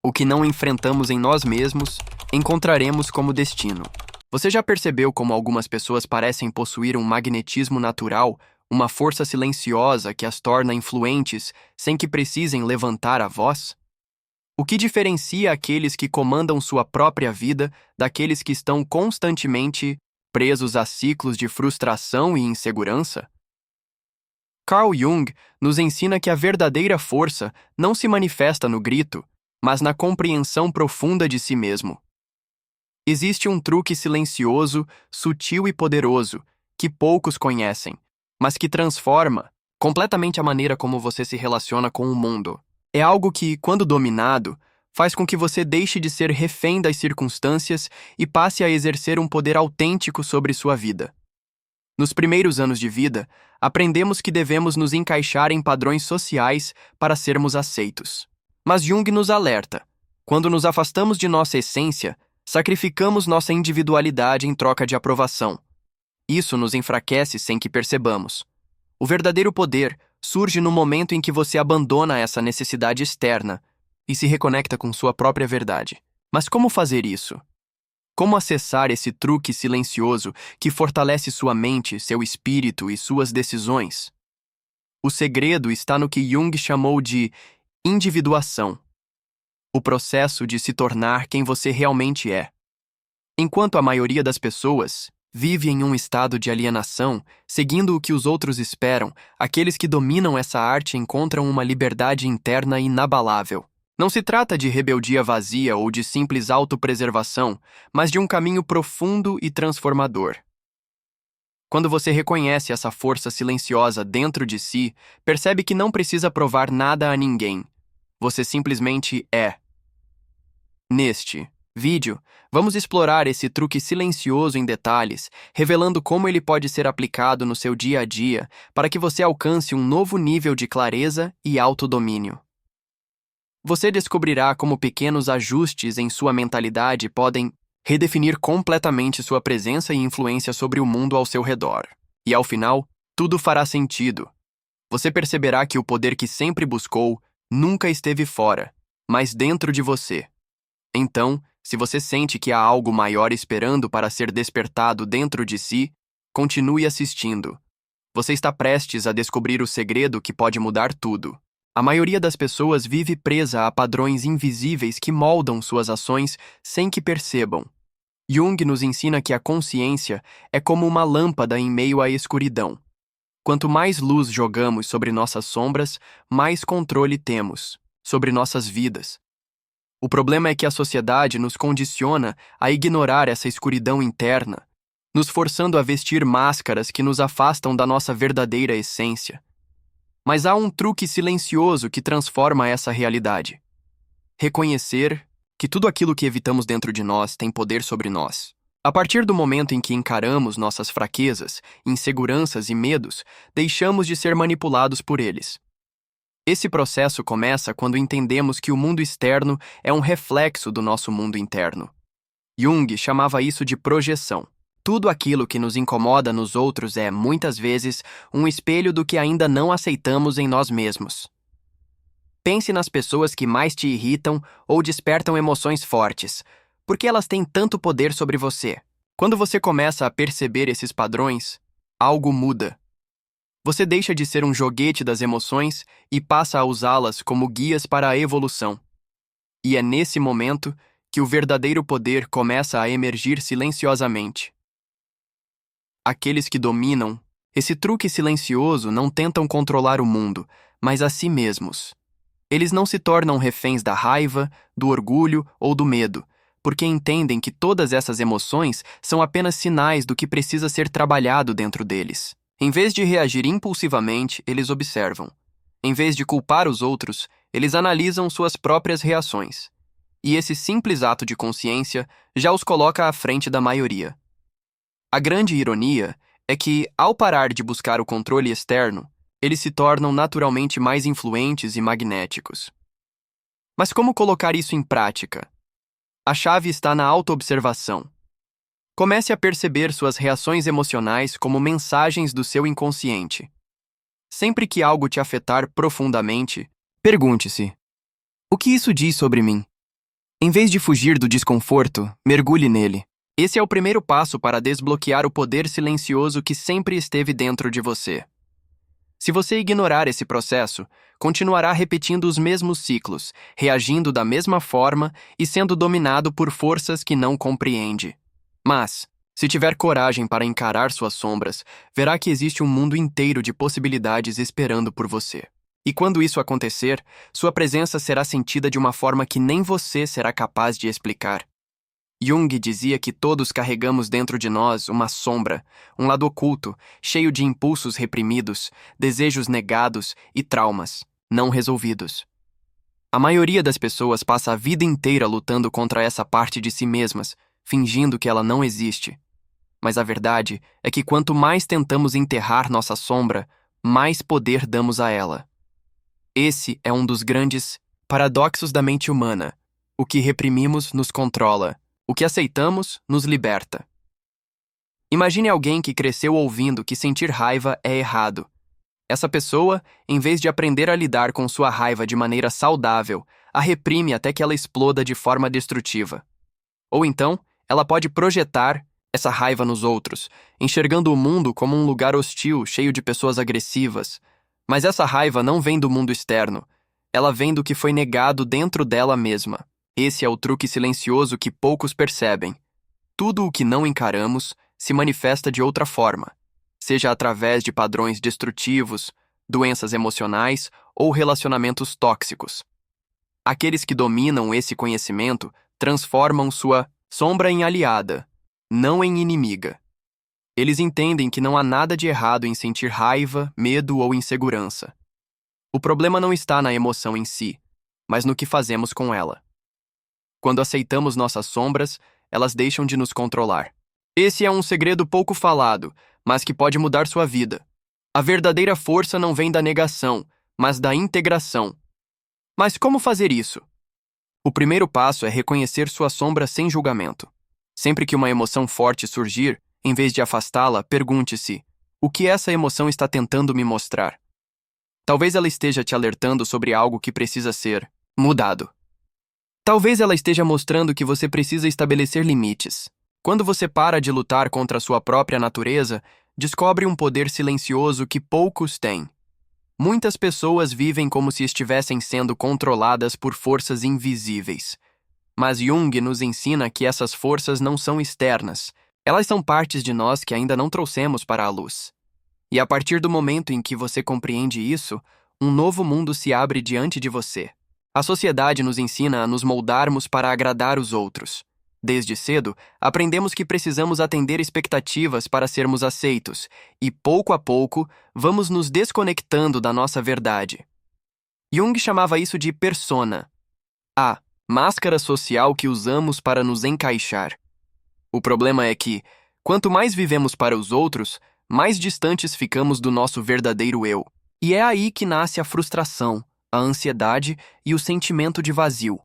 O que não enfrentamos em nós mesmos, encontraremos como destino. Você já percebeu como algumas pessoas parecem possuir um magnetismo natural, uma força silenciosa que as torna influentes sem que precisem levantar a voz? O que diferencia aqueles que comandam sua própria vida daqueles que estão constantemente presos a ciclos de frustração e insegurança? Carl Jung nos ensina que a verdadeira força não se manifesta no grito, mas na compreensão profunda de si mesmo. Existe um truque silencioso, sutil e poderoso, que poucos conhecem, mas que transforma completamente a maneira como você se relaciona com o mundo. É algo que, quando dominado, faz com que você deixe de ser refém das circunstâncias e passe a exercer um poder autêntico sobre sua vida. Nos primeiros anos de vida, aprendemos que devemos nos encaixar em padrões sociais para sermos aceitos. Mas Jung nos alerta: quando nos afastamos de nossa essência, sacrificamos nossa individualidade em troca de aprovação. Isso nos enfraquece sem que percebamos. O verdadeiro poder surge no momento em que você abandona essa necessidade externa e se reconecta com sua própria verdade. Mas como fazer isso? Como acessar esse truque silencioso que fortalece sua mente, seu espírito e suas decisões? O segredo está no que Jung chamou de individuação, o processo de se tornar quem você realmente é. Enquanto a maioria das pessoas vive em um estado de alienação, seguindo o que os outros esperam, aqueles que dominam essa arte encontram uma liberdade interna inabalável. Não se trata de rebeldia vazia ou de simples autopreservação, mas de um caminho profundo e transformador. Quando você reconhece essa força silenciosa dentro de si, percebe que não precisa provar nada a ninguém. Você simplesmente é. Neste vídeo, vamos explorar esse truque silencioso em detalhes, revelando como ele pode ser aplicado no seu dia a dia para que você alcance um novo nível de clareza e autodomínio. Você descobrirá como pequenos ajustes em sua mentalidade podem redefinir completamente sua presença e influência sobre o mundo ao seu redor. E ao final, tudo fará sentido. Você perceberá que o poder que sempre buscou nunca esteve fora, mas dentro de você. Então, se você sente que há algo maior esperando para ser despertado dentro de si, continue assistindo. Você está prestes a descobrir o segredo que pode mudar tudo. A maioria das pessoas vive presa a padrões invisíveis que moldam suas ações sem que percebam. Jung nos ensina que a consciência é como uma lâmpada em meio à escuridão. Quanto mais luz jogamos sobre nossas sombras, mais controle temos sobre nossas vidas. O problema é que a sociedade nos condiciona a ignorar essa escuridão interna, nos forçando a vestir máscaras que nos afastam da nossa verdadeira essência. Mas há um truque silencioso que transforma essa realidade. Reconhecer que tudo aquilo que evitamos dentro de nós tem poder sobre nós. A partir do momento em que encaramos nossas fraquezas, inseguranças e medos, deixamos de ser manipulados por eles. Esse processo começa quando entendemos que o mundo externo é um reflexo do nosso mundo interno. Jung chamava isso de projeção. Tudo aquilo que nos incomoda nos outros é, muitas vezes, um espelho do que ainda não aceitamos em nós mesmos. Pense nas pessoas que mais te irritam ou despertam emoções fortes. Por que elas têm tanto poder sobre você? Quando você começa a perceber esses padrões, algo muda. Você deixa de ser um joguete das emoções e passa a usá-las como guias para a evolução. E é nesse momento que o verdadeiro poder começa a emergir silenciosamente. Aqueles que dominam esse truque silencioso não tentam controlar o mundo, mas a si mesmos. Eles não se tornam reféns da raiva, do orgulho ou do medo, porque entendem que todas essas emoções são apenas sinais do que precisa ser trabalhado dentro deles. Em vez de reagir impulsivamente, eles observam. Em vez de culpar os outros, eles analisam suas próprias reações. E esse simples ato de consciência já os coloca à frente da maioria. A grande ironia é que, ao parar de buscar o controle externo, eles se tornam naturalmente mais influentes e magnéticos. Mas como colocar isso em prática? A chave está na autoobservação. Comece a perceber suas reações emocionais como mensagens do seu inconsciente. Sempre que algo te afetar profundamente, pergunte-se: o que isso diz sobre mim? Em vez de fugir do desconforto, mergulhe nele. Esse é o primeiro passo para desbloquear o poder silencioso que sempre esteve dentro de você. Se você ignorar esse processo, continuará repetindo os mesmos ciclos, reagindo da mesma forma e sendo dominado por forças que não compreende. Mas, se tiver coragem para encarar suas sombras, verá que existe um mundo inteiro de possibilidades esperando por você. E quando isso acontecer, sua presença será sentida de uma forma que nem você será capaz de explicar. Jung dizia que todos carregamos dentro de nós uma sombra, um lado oculto, cheio de impulsos reprimidos, desejos negados e traumas, não resolvidos. A maioria das pessoas passa a vida inteira lutando contra essa parte de si mesmas, fingindo que ela não existe. Mas a verdade é que quanto mais tentamos enterrar nossa sombra, mais poder damos a ela. Esse é um dos grandes paradoxos da mente humana. O que reprimimos nos controla. O que aceitamos nos liberta. Imagine alguém que cresceu ouvindo que sentir raiva é errado. Essa pessoa, em vez de aprender a lidar com sua raiva de maneira saudável, a reprime até que ela exploda de forma destrutiva. Ou então, ela pode projetar essa raiva nos outros, enxergando o mundo como um lugar hostil, cheio de pessoas agressivas. Mas essa raiva não vem do mundo externo. Ela vem do que foi negado dentro dela mesma. Esse é o truque silencioso que poucos percebem. Tudo o que não encaramos se manifesta de outra forma, seja através de padrões destrutivos, doenças emocionais ou relacionamentos tóxicos. Aqueles que dominam esse conhecimento transformam sua sombra em aliada, não em inimiga. Eles entendem que não há nada de errado em sentir raiva, medo ou insegurança. O problema não está na emoção em si, mas no que fazemos com ela. Quando aceitamos nossas sombras, elas deixam de nos controlar. Esse é um segredo pouco falado, mas que pode mudar sua vida. A verdadeira força não vem da negação, mas da integração. Mas como fazer isso? O primeiro passo é reconhecer sua sombra sem julgamento. Sempre que uma emoção forte surgir, em vez de afastá-la, pergunte-se: o que essa emoção está tentando me mostrar? Talvez ela esteja te alertando sobre algo que precisa ser mudado. Talvez ela esteja mostrando que você precisa estabelecer limites. Quando você para de lutar contra a sua própria natureza, descobre um poder silencioso que poucos têm. Muitas pessoas vivem como se estivessem sendo controladas por forças invisíveis. Mas Jung nos ensina que essas forças não são externas. Elas são partes de nós que ainda não trouxemos para a luz. E a partir do momento em que você compreende isso, um novo mundo se abre diante de você. A sociedade nos ensina a nos moldarmos para agradar os outros. Desde cedo, aprendemos que precisamos atender expectativas para sermos aceitos, e pouco a pouco, vamos nos desconectando da nossa verdade. Jung chamava isso de persona, a máscara social que usamos para nos encaixar. O problema é que, quanto mais vivemos para os outros, mais distantes ficamos do nosso verdadeiro eu. E é aí que nasce a frustração, a ansiedade e o sentimento de vazio.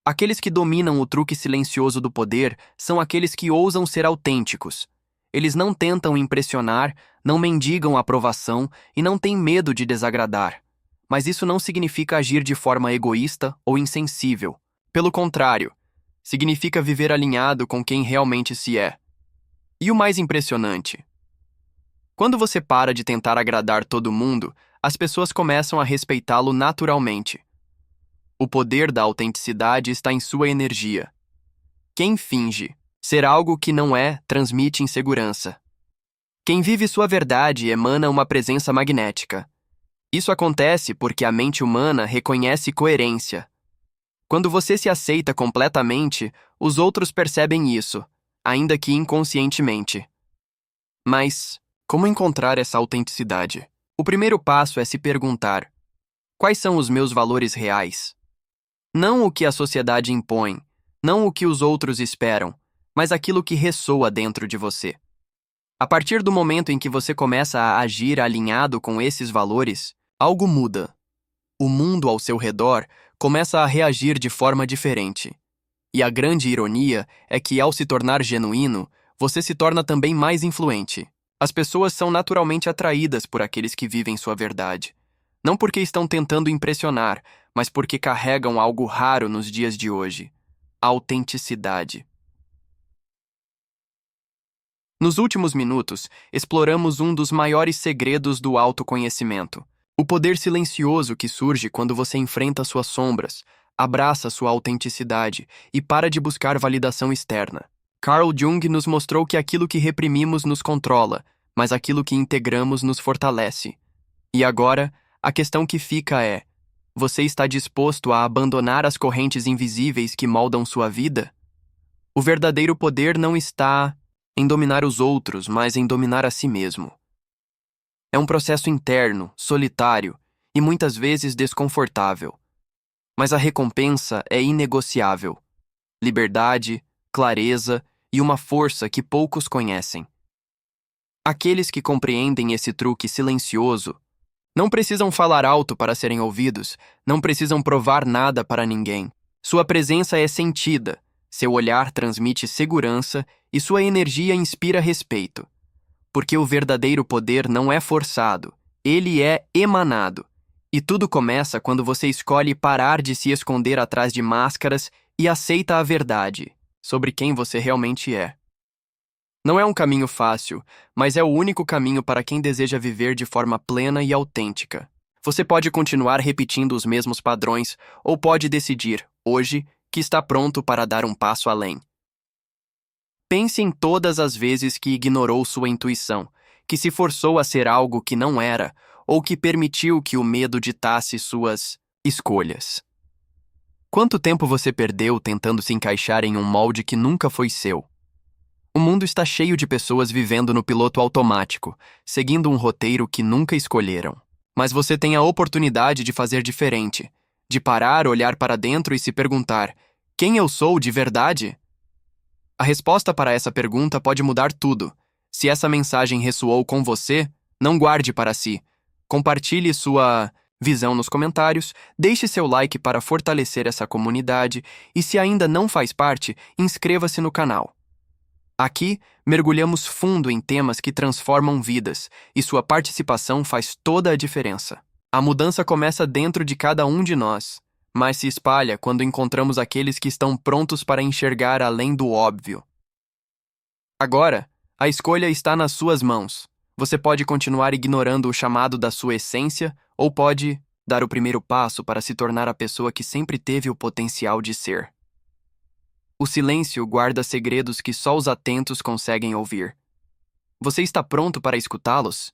Aqueles que dominam o truque silencioso do poder são aqueles que ousam ser autênticos. Eles não tentam impressionar, não mendigam aprovação e não têm medo de desagradar. Mas isso não significa agir de forma egoísta ou insensível. Pelo contrário, significa viver alinhado com quem realmente se é. E o mais impressionante: quando você para de tentar agradar todo mundo, as pessoas começam a respeitá-lo naturalmente. O poder da autenticidade está em sua energia. Quem finge ser algo que não é, transmite insegurança. Quem vive sua verdade emana uma presença magnética. Isso acontece porque a mente humana reconhece coerência. Quando você se aceita completamente, os outros percebem isso, ainda que inconscientemente. Mas como encontrar essa autenticidade? O primeiro passo é se perguntar: quais são os meus valores reais? Não o que a sociedade impõe, não o que os outros esperam, mas aquilo que ressoa dentro de você. A partir do momento em que você começa a agir alinhado com esses valores, algo muda. O mundo ao seu redor começa a reagir de forma diferente. E a grande ironia é que, ao se tornar genuíno, você se torna também mais influente. As pessoas são naturalmente atraídas por aqueles que vivem sua verdade. Não porque estão tentando impressionar, mas porque carregam algo raro nos dias de hoje: autenticidade. Nos últimos minutos, exploramos um dos maiores segredos do autoconhecimento: o poder silencioso que surge quando você enfrenta suas sombras, abraça sua autenticidade e para de buscar validação externa. Carl Jung nos mostrou que aquilo que reprimimos nos controla, mas aquilo que integramos nos fortalece. E agora, a questão que fica é: você está disposto a abandonar as correntes invisíveis que moldam sua vida? O verdadeiro poder não está em dominar os outros, mas em dominar a si mesmo. É um processo interno, solitário e muitas vezes desconfortável. Mas a recompensa é inegociável: liberdade, clareza e uma força que poucos conhecem. Aqueles que compreendem esse truque silencioso não precisam falar alto para serem ouvidos, não precisam provar nada para ninguém. Sua presença é sentida, seu olhar transmite segurança e sua energia inspira respeito. Porque o verdadeiro poder não é forçado, ele é emanado. E tudo começa quando você escolhe parar de se esconder atrás de máscaras e aceita a verdade sobre quem você realmente é. Não é um caminho fácil, mas é o único caminho para quem deseja viver de forma plena e autêntica. Você pode continuar repetindo os mesmos padrões ou pode decidir, hoje, que está pronto para dar um passo além. Pense em todas as vezes que ignorou sua intuição, que se forçou a ser algo que não era, ou que permitiu que o medo ditasse suas escolhas. Quanto tempo você perdeu tentando se encaixar em um molde que nunca foi seu? O mundo está cheio de pessoas vivendo no piloto automático, seguindo um roteiro que nunca escolheram. Mas você tem a oportunidade de fazer diferente, de parar, olhar para dentro e se perguntar: quem eu sou de verdade? A resposta para essa pergunta pode mudar tudo. Se essa mensagem ressoou com você, não guarde para si. Compartilhe sua visão nos comentários, deixe seu like para fortalecer essa comunidade e, se ainda não faz parte, inscreva-se no canal. Aqui, mergulhamos fundo em temas que transformam vidas, e sua participação faz toda a diferença. A mudança começa dentro de cada um de nós, mas se espalha quando encontramos aqueles que estão prontos para enxergar além do óbvio. Agora, a escolha está nas suas mãos. Você pode continuar ignorando o chamado da sua essência, ou pode dar o primeiro passo para se tornar a pessoa que sempre teve o potencial de ser. O silêncio guarda segredos que só os atentos conseguem ouvir. Você está pronto para escutá-los?